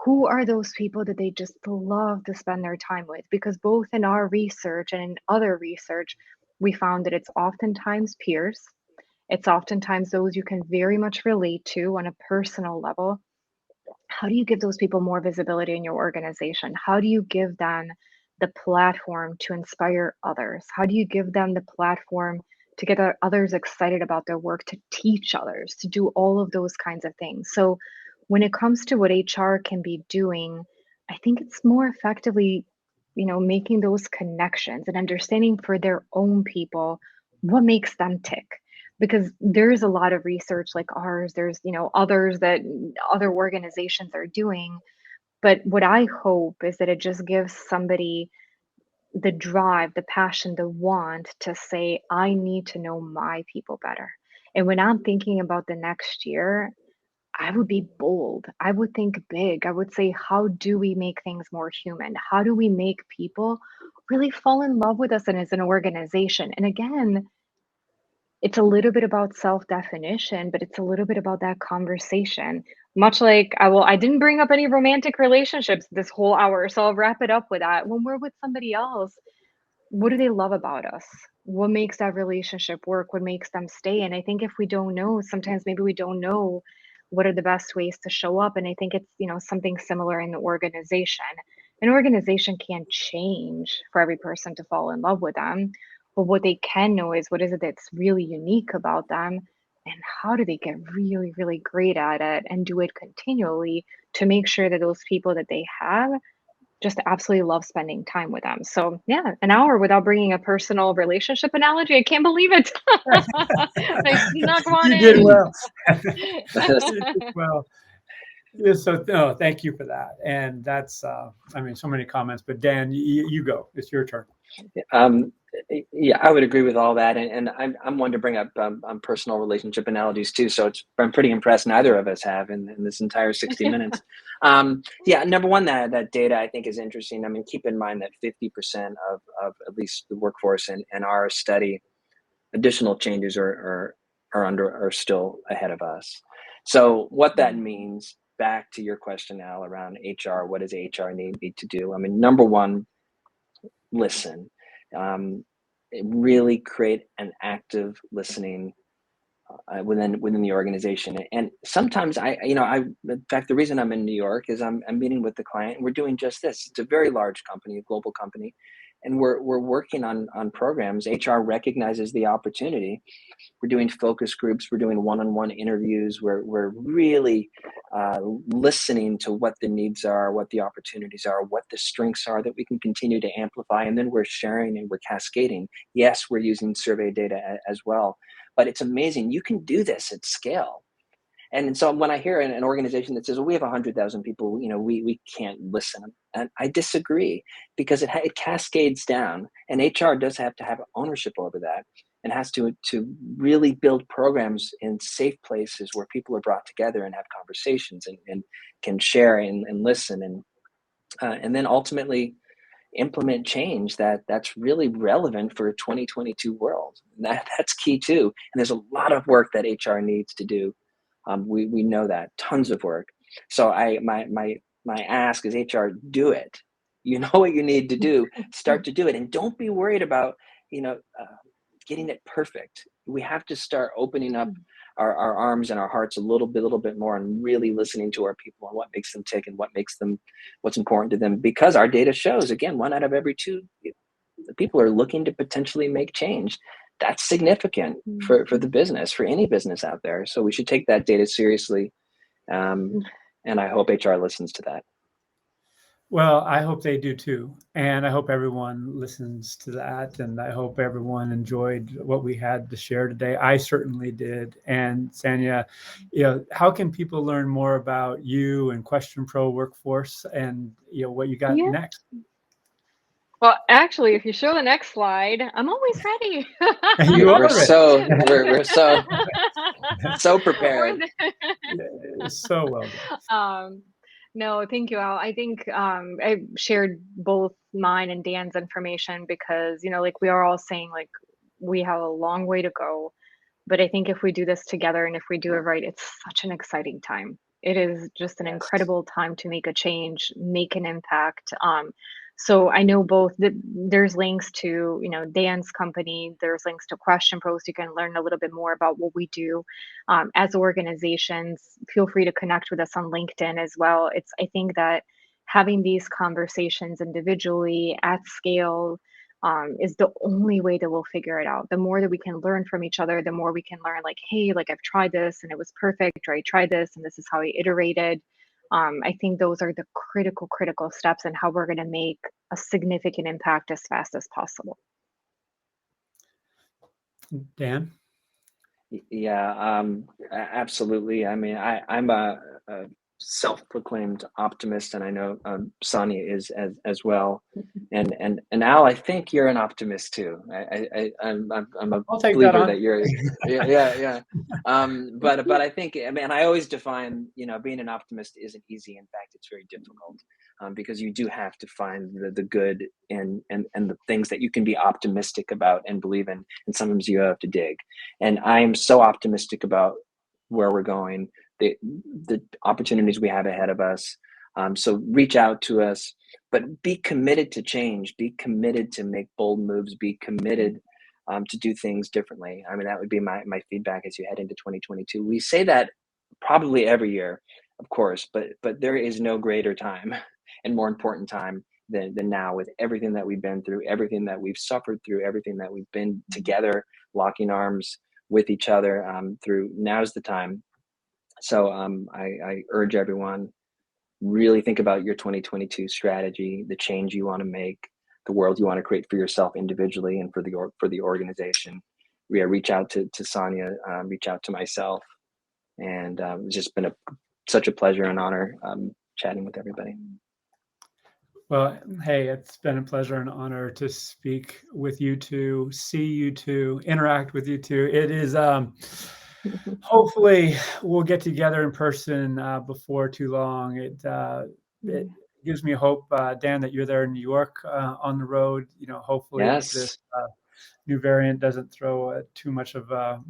Who are those people that they just love to spend their time with? Because both in our research and in other research, we found that it's oftentimes peers. It's oftentimes those you can very much relate to on a personal level. How do you give those people more visibility in your organization? How do you give them the platform to inspire others? How do you give them the platform to get others excited about their work, to teach others, to do all of those kinds of things? So when it comes to what HR can be doing, I think it's more effectively, making those connections and understanding for their own people what makes them tick. because there's a lot of research like ours, there's, others that other organizations are doing. But what I hope is that it just gives somebody the drive, the passion, the want to say, I need to know my people better. And when I'm thinking about the next year, I would be bold. I would think big. I would say, how do we make things more human? How do we make people really fall in love with us and as an organization? And again, it's a little bit about self-definition, but it's a little bit about that conversation. Much like I didn't bring up any romantic relationships this whole hour, so I'll wrap it up with that. When we're with somebody else, what do they love about us? What makes that relationship work? What makes them stay? And I think if we don't know, sometimes maybe we don't know what are the best ways to show up. And I think it's, something similar in the organization. An organization can't change for every person to fall in love with them. But what they can know is what is it that's really unique about them and how do they get really, really great at it and do it continually to make sure that those people that they have just absolutely love spending time with them. So yeah, an hour without bringing a personal relationship analogy. I can't believe it. I snuck one You in. did well. You did well. Yeah, so no, thank you for that. And that's, so many comments, but Dan, you go, it's your turn. Yeah, I would agree with all that, and I'm one to bring up personal relationship analogies too. So I'm pretty impressed neither of us have in this entire 60 minutes. Yeah, number one, that data I think is interesting. I mean, keep in mind that 50% of at least the workforce in our study, additional changes are still ahead of us. So what that means, back to your question, Al, around HR, what does HR need to do? I mean, number one, listen. Really create an active listening within the organization. And sometimes in fact, the reason I'm in New York is I'm meeting with the client and we're doing just this. It's a very large company, a global company, and we're working on programs. HR recognizes the opportunity. We're doing focus groups. We're doing one-on-one interviews. We're really listening to what the needs are, what the opportunities are, what the strengths are that we can continue to amplify. And then we're sharing and we're cascading. Yes, we're using survey data as well. But it's amazing. You can do this at scale. And so when I hear an organization that says, well, we have 100,000 people, we can't listen. And I disagree, because it cascades down, and HR does have to have ownership over that, and has to really build programs in safe places where people are brought together and have conversations and can share and listen, and then ultimately implement change that's really relevant for a 2022 world. That's key too. And there's a lot of work that HR needs to do. We know that, tons of work. So my ask is, HR, do it. You know what you need to do. Start to do it, and don't be worried about getting it perfect. We have to start opening up our arms and our hearts a little bit more, and really listening to our people and what makes them tick and what's important to them. Because our data shows, again, 1 out of every 2 people are looking to potentially make change. That's significant for the business, for any business out there. So we should take that data seriously. And I hope HR listens to that. Well, I hope they do too. And I hope everyone listens to that. And I hope everyone enjoyed what we had to share today. I certainly did. And Sanja, how can people learn more about you and QuestionPro Workforce and what you got next? Well, actually, if you show the next slide, I'm always ready. We're so prepared. So well done. No, thank you, Al. I think I shared both mine and Dan's information because, like we are all saying, like we have a long way to go. But I think if we do this together and if we do it right, it's such an exciting time. It is just an incredible time to make a change, make an impact. So I know both there's links to, Dan's company, there's links to QuestionPro, so you can learn a little bit more about what we do as organizations. Feel free to connect with us on LinkedIn as well. I think that having these conversations individually at scale is the only way that we'll figure it out. The more that we can learn from each other, the more we can learn, like, hey, like I've tried this and it was perfect, or I tried this and this is how I iterated. I think those are the critical steps in how we're going to make a significant impact as fast as possible. Dan? Yeah, absolutely. I mean, I'm a self-proclaimed optimist, and I know Sonia is as well. And Al, I think you're an optimist too. I'm a I'll take that believer on. that you're. Yeah, yeah, yeah. But I think, I mean, I always define, being an optimist isn't easy. In fact, it's very difficult, because you do have to find the good and the things that you can be optimistic about and believe in, and sometimes you have to dig. And I'm so optimistic about where we're going, the opportunities we have ahead of us. So reach out to us, but be committed to change. Be committed to make bold moves. Be committed to do things differently. I mean, that would be my feedback as you head into 2022. We say that probably every year, of course, but there is no greater time and more important time than now, with everything that we've been through, everything that we've suffered through, everything that we've been together, locking arms with each other through. Now's the time. So I urge everyone, really think about your 2022 strategy, the change you want to make, the world you want to create for yourself individually and for the organization. Yeah, reach out to Sonia, reach out to myself, and it's just been such a pleasure and honor chatting with everybody. Well, hey, it's been a pleasure and honor to speak with you two, see you two, interact with you two. It is, hopefully we'll get together in person before too long. It gives me hope, Dan, that you're there in New York on the road. Hopefully Yes. this new variant doesn't throw too much of a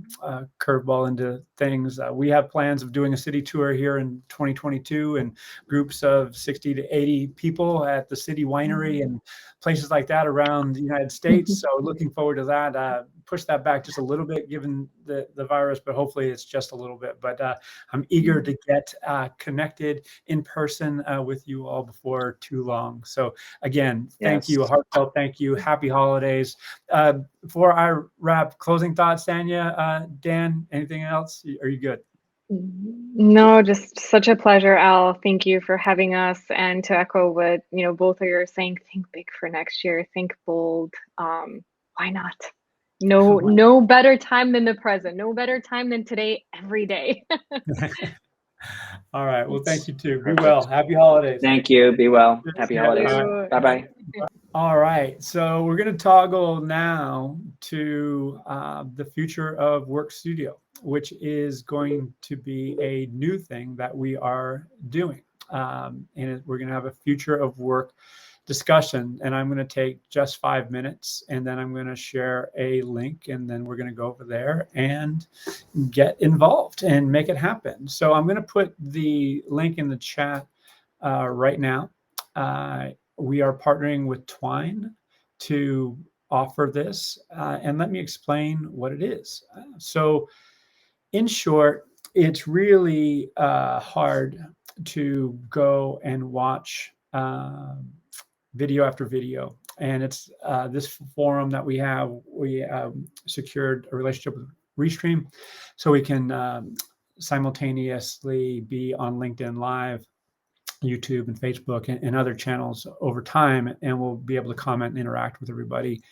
curveball into things. We have plans of doing a city tour here in 2022, and groups of 60 to 80 people at the city winery and places like that around the United States. So looking forward to that. Push that back just a little bit given the virus, but hopefully it's just a little bit. But I'm eager to get connected in person with you all before too long. So again, thank you, a heartfelt thank you. Happy holidays. Before I wrap, closing thoughts, Sanja, Dan, anything else? Are you good? No, just such a pleasure, Al. Thank you for having us. And to echo what both of you are saying, think big for next year. Think bold. Why not? No better time than the present. No better time than today. Every day. All right. Well, thank you too. Be well. Happy holidays. Thank you. Be well. Happy holidays. Right. Bye-bye. All right. So we're going to toggle now to the Future of Work Studio, which is going to be a new thing that we are doing. And we're going to have a Future of Work discussion, and I'm going to take just 5 minutes, and then I'm going to share a link, and then we're going to go over there and get involved and make it happen. So I'm going to put the link in the chat right now. We are partnering with Twine to offer this, and let me explain what it is. So in short, it's really hard to go and watch video after video. And it's this forum that we have, we secured a relationship with Restream, so we can simultaneously be on LinkedIn Live, YouTube and Facebook and other channels over time, and we'll be able to comment and interact with everybody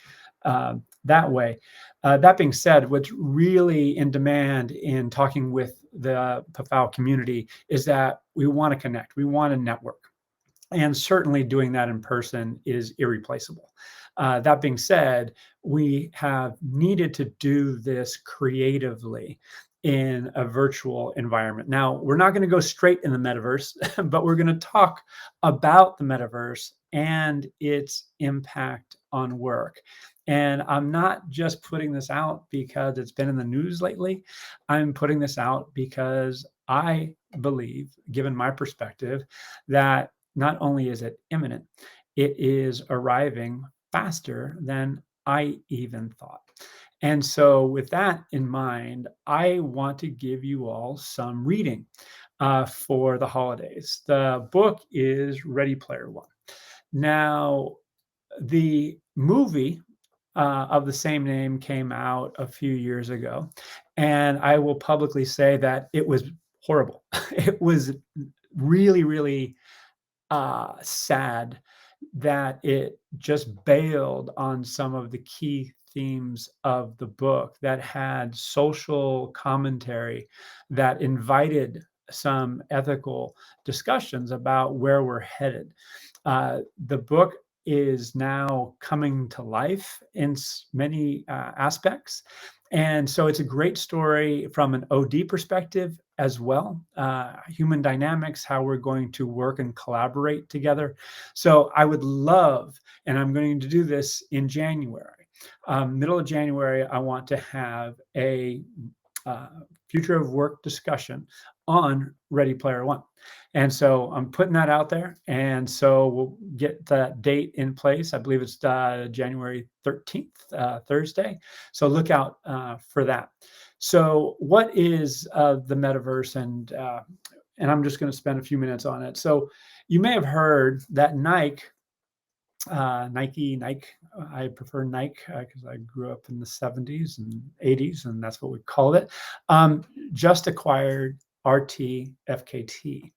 that way. That being said, what's really in demand in talking with the PAFOW community is that we want to connect, we want to network. And certainly doing that in person is irreplaceable. That being said, we have needed to do this creatively in a virtual environment. Now, we're not going to go straight in the metaverse, but we're going to talk about the metaverse and its impact on work. And I'm not just putting this out because it's been in the news lately. I'm putting this out because I believe, given my perspective, that not only is it imminent, it is arriving faster than I even thought. And so with that in mind, I want to give you all some reading for the holidays. The book is Ready Player One. Now, the movie of the same name came out a few years ago, and I will publicly say that it was horrible. It was really, really sad that it just bailed on some of the key themes of the book that had social commentary that invited some ethical discussions about where we're headed. The book is now coming to life in many aspects. And so it's a great story from an OD perspective as well, human dynamics, how we're going to work and collaborate together. So I would love, and I'm going to do this in January, middle of January, I want to have a future of work discussion on Ready Player One. And so I'm putting that out there. And so we'll get that date in place. I believe it's January 13th, Thursday. So look out for that. So what is the metaverse? And I'm just going to spend a few minutes on it. So you may have heard that Nike, I prefer Nike because I grew up in the 70s and 80s, and that's what we called it, just acquired RTFKT.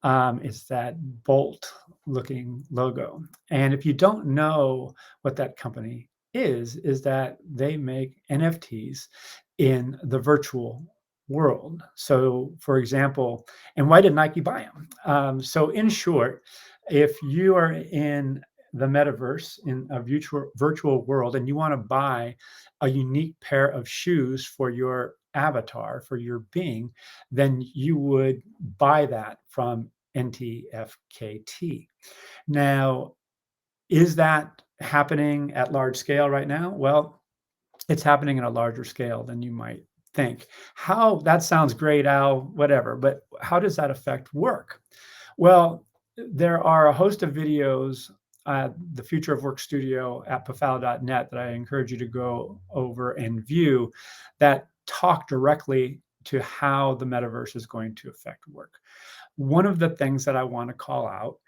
It's that bolt looking logo. And if you don't know what that company is that they make NFTs in the virtual world. So for example, and why did Nike buy them? So in short, if you are in the metaverse in a virtual world and you want to buy a unique pair of shoes for your avatar, for your being, then you would buy that from NTFKT. Now, is that happening at large scale right now? Well, it's happening at a larger scale than you might think. How that sounds great, Al, whatever, but how does that affect work? Well, there are a host of videos the Future of Work Studio at PAFOW.net that I encourage you to go over and view that talk directly to how the metaverse is going to affect work. One of the things that I want to call out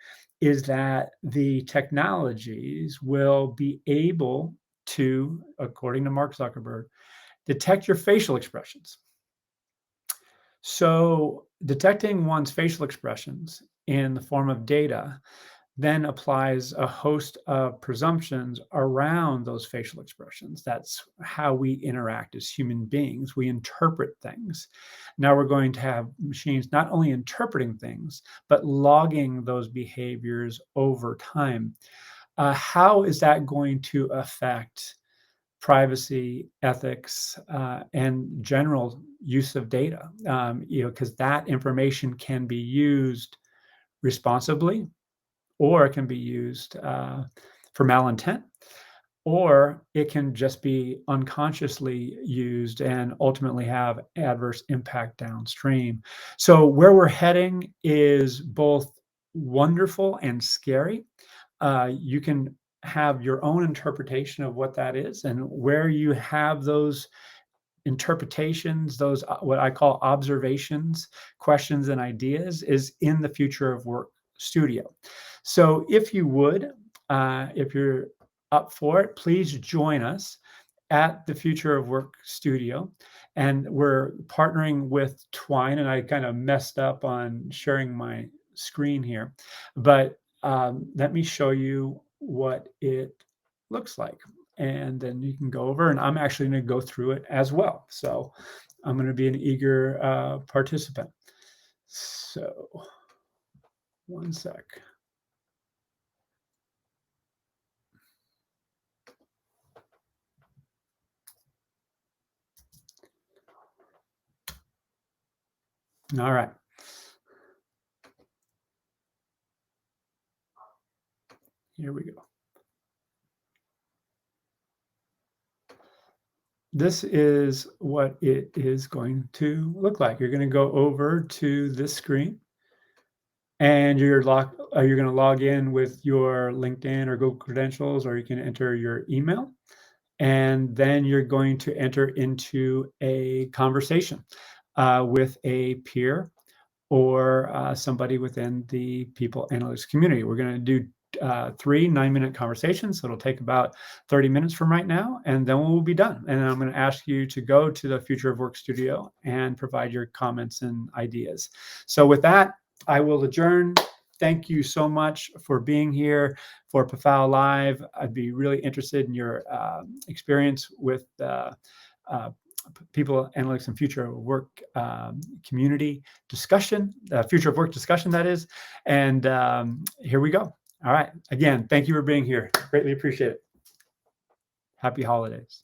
is that the technologies will be able to, according to Mark Zuckerberg, detect your facial expressions. So detecting one's facial expressions in the form of data then applies a host of presumptions around those facial expressions. That's how we interact as human beings. We interpret things. Now we're going to have machines not only interpreting things, but logging those behaviors over time. How is that going to affect privacy, ethics, and general use of data? Because that information can be used responsibly, or it can be used for malintent, or it can just be unconsciously used and ultimately have adverse impact downstream. So where we're heading is both wonderful and scary. You can have your own interpretation of what that is, and where you have those interpretations, those what I call observations, questions, and ideas is in the Future of Work Studio. So if you would, if you're up for it, please join us at the Future of Work Studio. And we're partnering with Twine, and I kind of messed up on sharing my screen here, but let me show you what it looks like. And then you can go over, and I'm actually going to go through it as well. So I'm going to be an eager participant. So one sec. All right. Here we go. This is what it is going to look like. You're going to go over to this screen, and you're going to log in with your LinkedIn or Google credentials, or you can enter your email, and then you're going to enter into a conversation with a peer or somebody within the people analytics community. We're going to do 3 9-minute conversations. So it'll take about 30 minutes from right now, and then we'll be done. And I'm going to ask you to go to the Future of Work Studio and provide your comments and ideas. So with that, I will adjourn. thank you so much for being here for PAFOW Live. I'd be really interested in your experience with people analytics and future of work community discussion, future of work discussion, that is. And here we go. All right. Again, thank you for being here. Greatly appreciate it. Happy holidays.